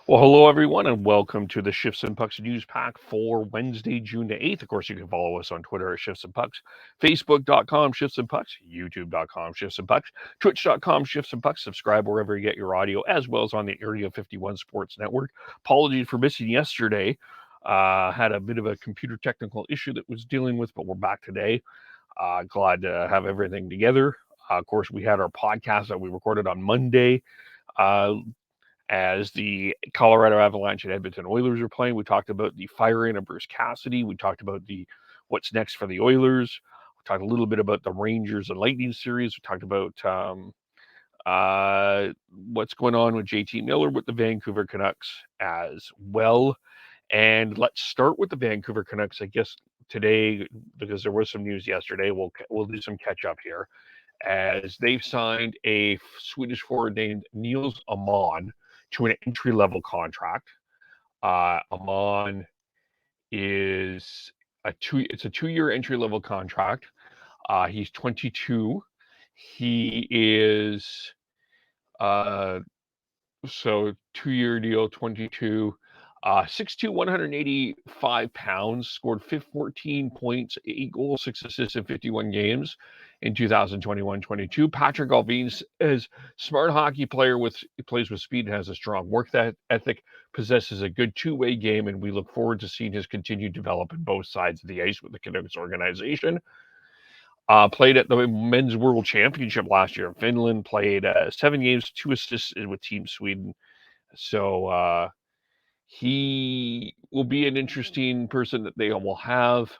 Well, hello everyone, and welcome to the Shifts and Pucks News Pack for Wednesday, June the 8th. Of course, you can follow us on Twitter at Shifts and Pucks, Facebook.com Shifts and Pucks, YouTube.com Shifts and Pucks, Twitch.com Shifts and Pucks. Subscribe wherever you get your audio, as well as on the Area 51 Sports Network. Apologies for missing yesterday. Had a bit of a computer technical issue that was dealing with, but we're back today. Glad to have everything together. Of course, we had our podcast that we recorded on Monday. As the Colorado Avalanche and Edmonton Oilers are playing. We talked about the firing of Bruce Cassidy. We talked about what's next for the Oilers. We talked a little bit about the Rangers and Lightning series. We talked about what's going on with JT Miller with the Vancouver Canucks as well. And let's start with the Vancouver Canucks, I guess, today, because there was some news yesterday. We'll do some catch up here, as they've signed a Swedish forward named Nils Aman to an entry-level contract. Aman is it's a 2-year entry-level contract. He's 22. He is so 2-year deal, 22. 6'2", 185 pounds, scored 14 points, 8 goals, 6 assists in 51 games in 2021-22. Patrick Allvin is smart hockey player plays with speed and has a strong work ethic, possesses a good two-way game, and we look forward to seeing his continued development both sides of the ice with the Canucks organization. Played at the Men's World Championship last year in Finland, played 7 games, 2 assists with Team Sweden. So he will be an interesting person that they will have.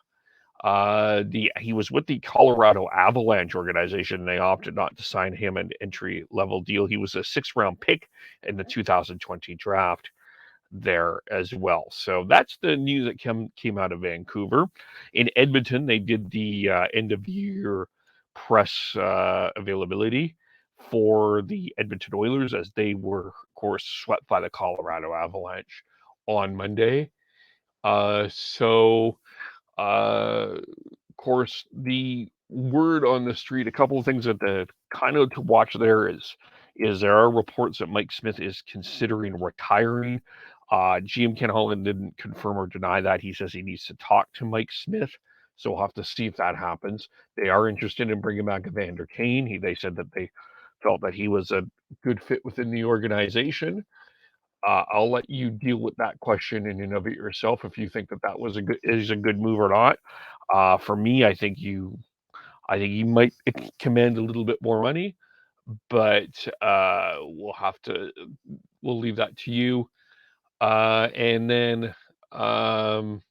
He was with the Colorado Avalanche organization. They opted not to sign him an entry-level deal. He was a 6th-round pick in the 2020 draft there as well. So that's the news that came out of Vancouver. In Edmonton, they did the end-of-year press availability for the Edmonton Oilers, as they were, of course, swept by the Colorado Avalanche on Monday. Of course, the word on the street, a couple of things that kind of to watch there is there are reports that Mike Smith is considering retiring. GM Ken Holland didn't confirm or deny that. He says he needs to talk to Mike Smith, so we'll have to see if that happens. They are interested in bringing back Evander Kane. They said that they felt that he was a good fit within the organization. I'll let you deal with that question in and of it yourself, if you think that was a good move or not. For me, I think you might command a little bit more money, but we'll leave that to you. And then, of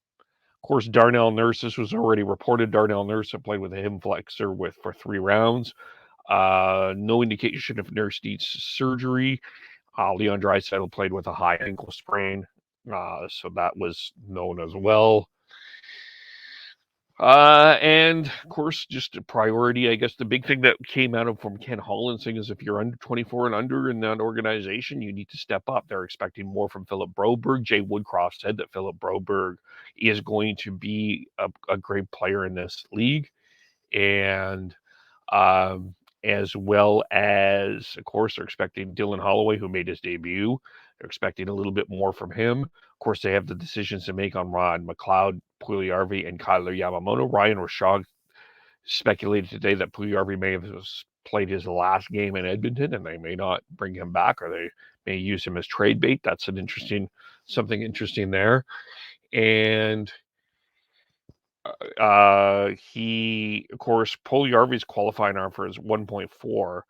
course, Darnell Nurse. This was already reported. Darnell Nurse had played with a hip flexor for 3 rounds. No indication if Nurse needs surgery. Leon Draisaitl played with a high ankle sprain, so that was known as well. And of course, just a priority, I guess the big thing that came out of from Ken Holland saying is if you're under 24 and under in that organization, you need to step up. They're expecting more from Philip Broberg. Jay Woodcroft said that Philip Broberg is going to be a great player in this league. And as well as, of course, they're expecting Dylan Holloway, who made his debut. They're expecting a little bit more from him. Of course, they have the decisions to make on Ron McLeod, Puljujärvi, and Kyler Yamamoto. Ryan Rishaug speculated today that Puljujärvi may have played his last game in Edmonton, and they may not bring him back, or they may use him as trade bait. That's something interesting there. And he, of course, Puljujärvi's qualifying offer is 1.4.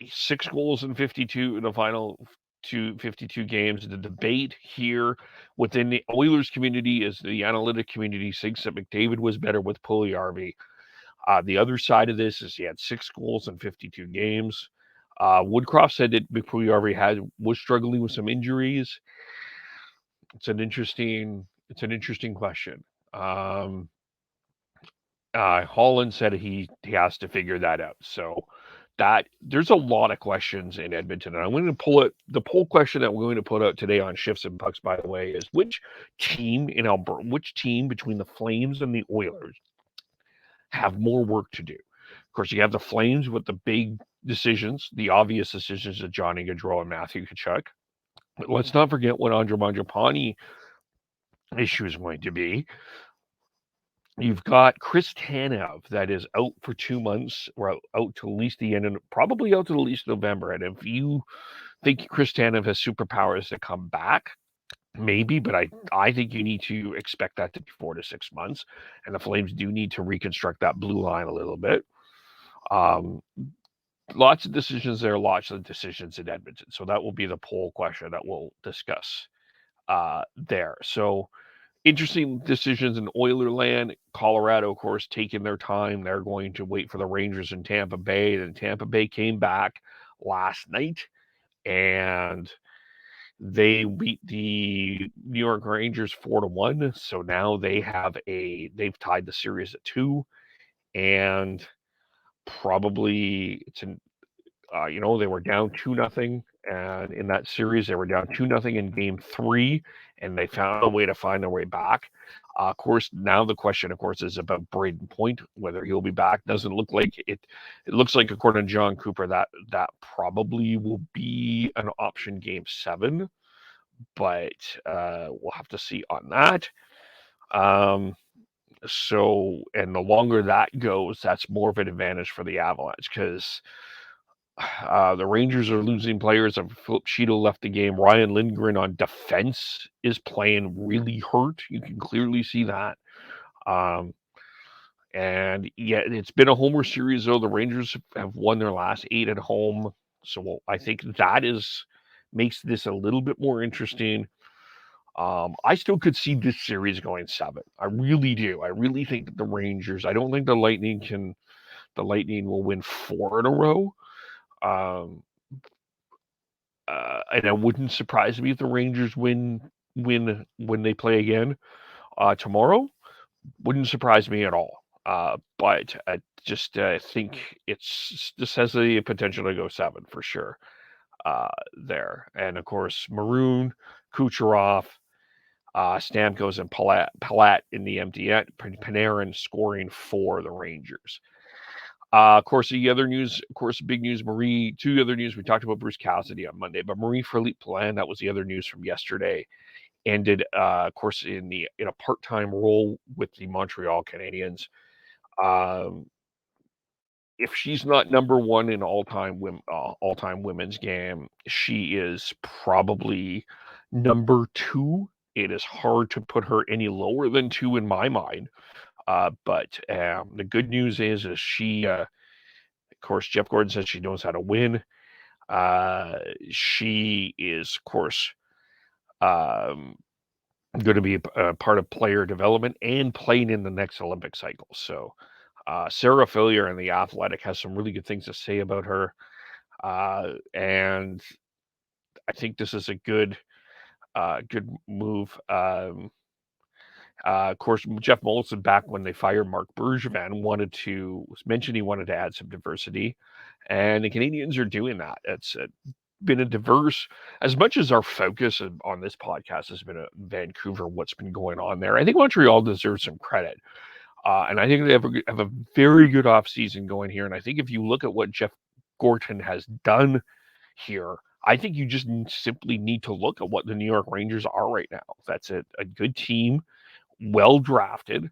6 goals in 52 in the final 52 games. The debate here within the Oilers community is the analytic community thinks that McDavid was better with Puljujärvi. The other side of this is he had 6 goals in 52 games. Woodcroft said that Puljujärvi was struggling with some injuries. It's an interesting question. Holland said he has to figure that out. So that there's a lot of questions in Edmonton, and I'm going to pull it. The poll question that we're going to put out today on Shifts and Pucks, by the way, is which team in Alberta, which team between the Flames and the Oilers have more work to do? Of course, you have the Flames with the big decisions, the obvious decisions of Johnny Gaudreau and Matthew Tkachuk. But let's not forget what Andre Mangiapane issue is going to be. You've got Chris Tanev that is out for 2 months, or out to at least the end, and probably out to at least November. And if you think Chris Tanev has superpowers to come back, maybe, but I think you need to expect that to be 4 to 6 months. And the Flames do need to reconstruct that blue line a little bit. Lots of decisions there, lots of decisions in Edmonton. So that will be the poll question that we'll discuss there. So interesting decisions in Oiler land. Colorado, of course, taking their time. They're going to wait for the Rangers in Tampa Bay. And Tampa Bay came back last night and they beat the New York Rangers 4-1. So now they've tied the series at 2, and probably they were down 2-0, and in that series they were down 2-0 in Game 3, and they found a way to find their way back. Of course, now the question, of course, is about Braden Point, whether he'll be back. Doesn't look like it. It looks like, according to John Cooper, that probably will be an option Game 7, but we'll have to see on that. So, and the longer that goes, that's more of an advantage for the Avalanche, because the Rangers are losing players. Philip Cheeto left the game. Ryan Lindgren on defense is playing really hurt. You can clearly see that. And yeah, it's been a homer series, though. The Rangers have won their last 8 at home. So I think that makes this a little bit more interesting. I still could see this series going 7. I really do. I really think that the Rangers, I don't think the Lightning will win 4 in a row. And it wouldn't surprise me if the Rangers win when they play again tomorrow. Wouldn't surprise me at all. But I just think this has the potential to go 7 for sure there. And of course, Maroon, Kucherov, Stamkos, and Palat in the empty net. Panarin scoring for the Rangers. Of course, big news, two other news. We talked about Bruce Cassidy on Monday, but Marie-Philippe Poulin, that was the other news from yesterday, ended, of course, in a part-time role with the Montreal Canadiens. If she's not number 1 in all-time women's game, she is probably number 2. It is hard to put her any lower than 2 in my mind. But the good news is she, of course, Jeff Gordon says she knows how to win. She is, of course, going to be a part of player development and playing in the next Olympic cycle. So Sarah Fillier in The Athletic has some really good things to say about her. And I think this is a good move. Of course, Jeff Molson, back when they fired Marc Bergevin, mentioned he wanted to add some diversity, and the Canadiens are doing that. It's been a diverse, as much as our focus on this podcast has been Vancouver, what's been going on there. I think Montreal deserves some credit, and I think they have a very good offseason going here. And I think if you look at what Jeff Gorton has done here, I think you just simply need to look at what the New York Rangers are right now. That's a good team, well drafted,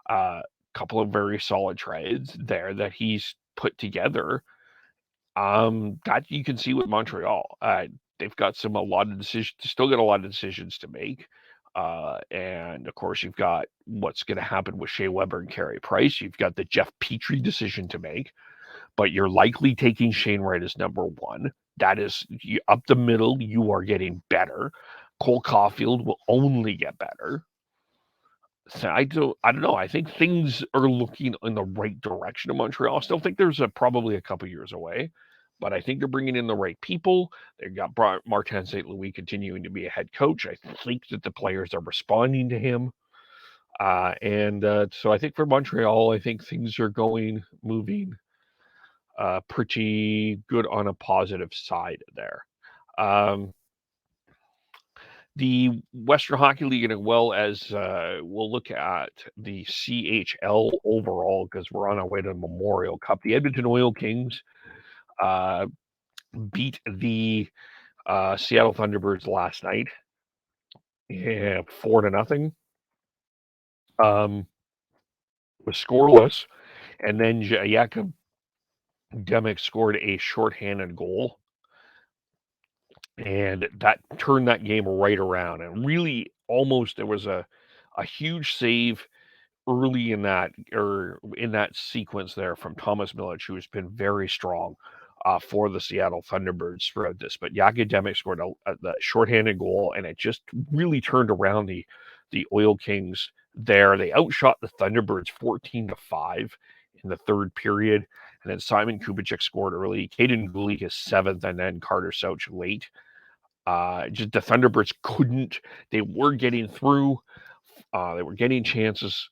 couple of very solid trades there that he's put together. That you can see with Montreal. They've got still got a lot of decisions to make. And of course, you've got what's going to happen with Shea Weber and Carey Price. You've got the Jeff Petrie decision to make, but you're likely taking Shane Wright as number 1. That is, up the middle, you are getting better. Cole Caulfield will only get better. So I don't know. I think things are looking in the right direction in Montreal. I still think there's probably a couple years away, but I think they're bringing in the right people. They've got Martin St. Louis continuing to be a head coach. I think that the players are responding to him. So I think for Montreal, I think things are moving pretty good on a positive side there. The Western Hockey League, as well as we'll look at the CHL overall because we're on our way to the Memorial Cup. The Edmonton Oil Kings beat the Seattle Thunderbirds last night, 4-0. Was scoreless, and then Jakub Demick scored a shorthanded goal, and that turned that game right around. And really, almost there was a huge save early in that sequence there from Thomas Milic, who has been very strong for the Seattle Thunderbirds throughout this. But Jakub Demick scored the shorthanded goal, and it just really turned around the Oil Kings there. They outshot the Thunderbirds 14-5 in the third period, and then Simon Kubicek scored early. Caden Gooley his seventh, and then Carter Souch late. Just the Thunderbirds couldn't. They were getting through. They were getting chances,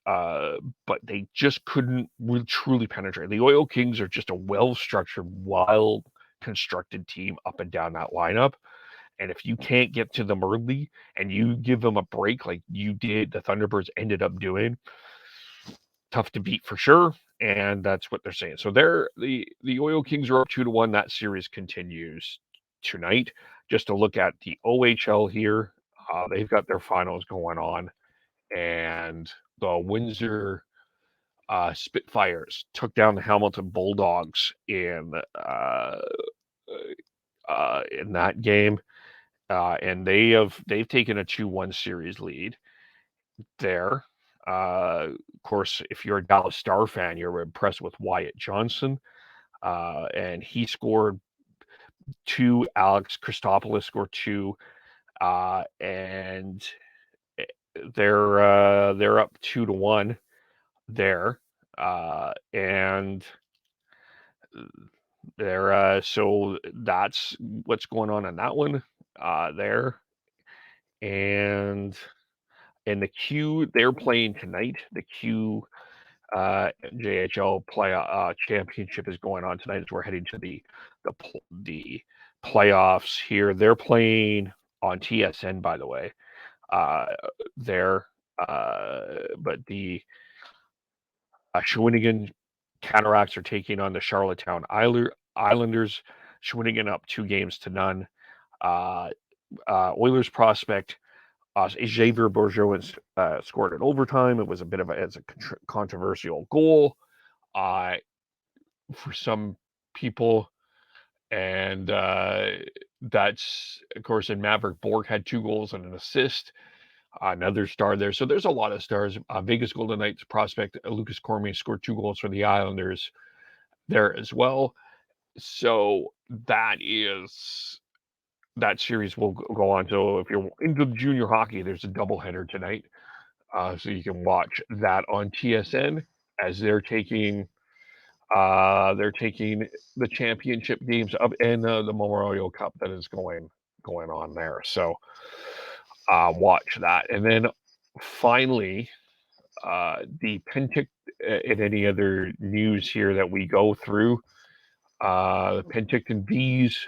but they just couldn't really truly penetrate. The Oil Kings are just a well-structured, well-constructed team up and down that lineup. And if you can't get to them early and you give them a break like you did, the Thunderbirds ended up doing, tough to beat for sure. And that's what they're saying. So the Oil Kings are up 2-1. That series continues tonight. Just to look at the OHL here, they've got their finals going on, and the Windsor Spitfires took down the Hamilton Bulldogs in that game, and they've taken a 2-1 series lead there. Of course, if you're a Dallas Star fan, you're impressed with Wyatt Johnson, and he scored 2. Alex Christopoulos scored 2, and they're up 2-1 there, and they're so that's what's going on in that one there, and the Q they're playing tonight. The Q JHL play championship is going on tonight as we're heading to the playoffs here. They're playing on TSN, by the way. There, but the Shawinigan Cataracts are taking on the Charlottetown Islanders. Shawinigan up 2-0. Oilers prospect Xavier Bourgeois scored in overtime. It was a bit of a controversial goal for some people, and that's of course. And Maverick Bork had 2 goals and an assist. Another star there. So there's a lot of stars. Vegas Golden Knights prospect Lucas Cormier scored 2 goals for the Islanders there as well. So that series will go on. So if you're into junior hockey, there's a doubleheader tonight. So you can watch that on TSN as they're taking the championship games up in the Memorial Cup that is going on there. So watch that. And then finally, the Penticton, and any other news here that we go through, the Penticton Bees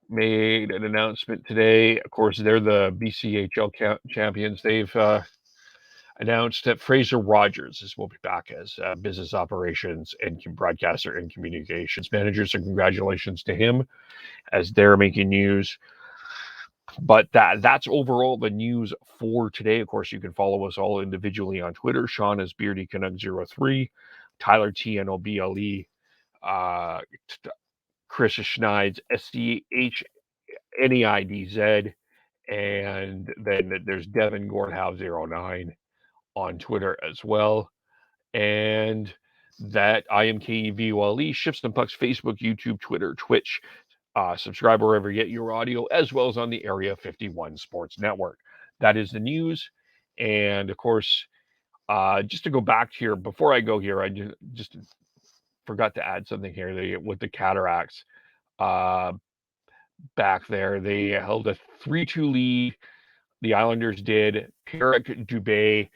made an announcement today. Of course, they're the BCHL champions. They've announced that Fraser Rogers will be back as business operations and broadcaster and communications manager. So congratulations to him as they're making news. But that's overall the news for today. Of course, you can follow us all individually on Twitter. Sean is Beardy Canuck 03, Tyler TNOBLE, Chris Schneids SDHNEIDZ, and then there's Devin Gordhow 09 on Twitter as well. And that I am KEVOLE, Ships and Pucks, Facebook, YouTube, Twitter, Twitch. Subscribe wherever you get your audio, as well as on the Area 51 Sports Network. That is the news. And of course, just to go back here, before I go here, I just forgot to add something here. With the Cataracts back there, they held a 3-2 lead. The Islanders did. Pierrick Dubé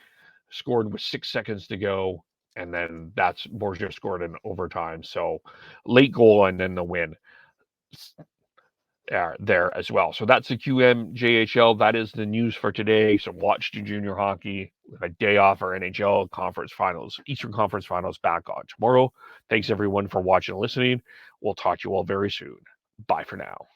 scored with 6 seconds to go, and then that's Bourgeois scored in overtime. So late goal and then the win. there as well. So that's the QMJHL. That is the news for today. So watch the junior hockey with a day off our NHL conference finals, Eastern Conference finals back on tomorrow. Thanks everyone for watching and listening. We'll talk to you all very soon. Bye for now.